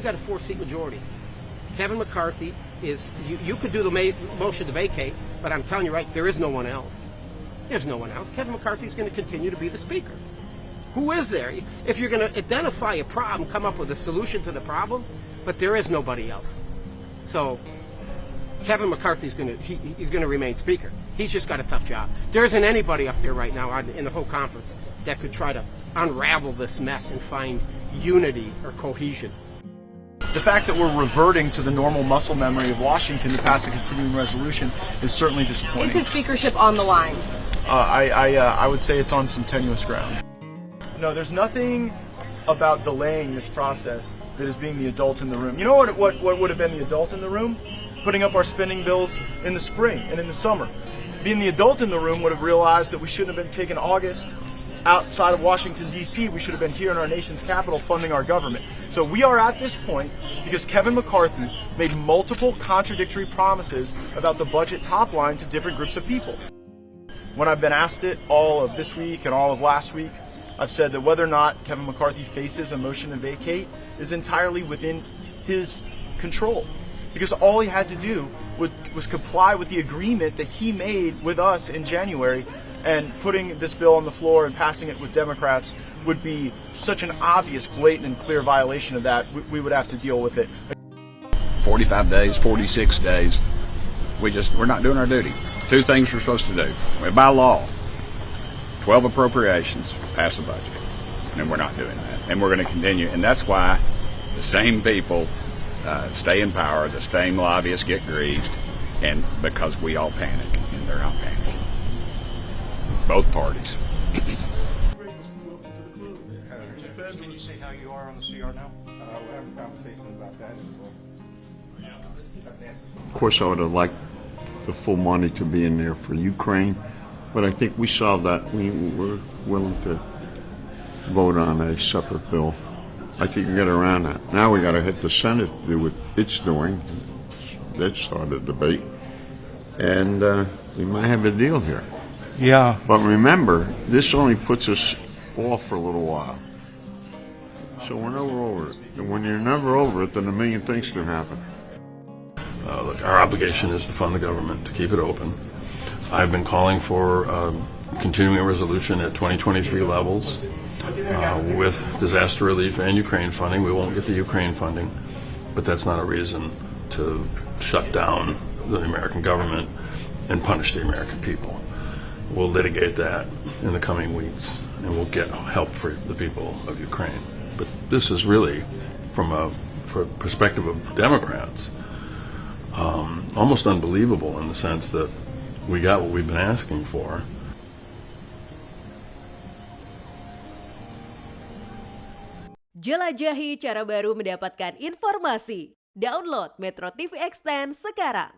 got a 4-seat majority. Kevin McCarthy is, you could do the motion to vacate, but I'm telling you right, there is no one else. There's no one else. Kevin McCarthy is going to continue to be the speaker. Who is there? If you're going to identify a problem, come up with a solution to the problem, but there is nobody else. So Kevin McCarthy is he's going to remain speaker. He's just got a tough job. There isn't anybody up there right now in the whole conference that could try to unravel this mess and find unity or cohesion. The fact that we're reverting to the normal muscle memory of Washington to pass a continuing resolution is certainly disappointing. Is his speakership on the line? I would say it's on some tenuous ground. No, there's nothing about delaying this process that is being the adult in the room. You know what would have been the adult in the room? Putting up our spending bills in the spring and in the summer. Being the adult in the room would have realized that we shouldn't have been taking August outside of Washington, D.C. We should have been here in our nation's capital funding our government. So we are at this point because Kevin McCarthy made multiple contradictory promises about the budget top line to different groups of people. When I've been asked it all of this week and all of last week, I've said that whether or not Kevin McCarthy faces a motion to vacate is entirely within his control. Because all he had to do was comply with the agreement that he made with us in January, and putting this bill on the floor and passing it with Democrats would be such an obvious, blatant, and clear violation of that. We would have to deal with it. 45 days, 46 days, we're not doing our duty. 2 things we're supposed to do. By law, 12 appropriations, pass a budget. And we're not doing that. And we're going to continue. And that's why the same people stay in power, the same lobbyists get greased, and because we all panic, and they're not panicking. Both parties. Can you say how you are on the CR now? We'll have a conversation about that as well. Of course, I would have liked the full money to be in there for Ukraine, but I think we solved that. We're willing to vote on a separate bill. I think we can get around that. Now we got to hit the Senate to do what it's doing. That started a debate, and we might have a deal here. Yeah. But remember, this only puts us off for a little while. So we're never over it. And when you're never over it, then a million things can happen. Look, our obligation is to fund the government, to keep it open. I've been calling for continuing resolution at 2023 levels with disaster relief and Ukraine funding. We won't get the Ukraine funding, but that's not a reason to shut down the American government and punish the American people. We'll litigate that in the coming weeks, and we'll get help for the people of Ukraine. But this is really, from a perspective of Democrats, almost unbelievable in the sense that we got what we've been asking for. Jelajahi cara baru mendapatkan informasi. Download MetroTV Extend sekarang.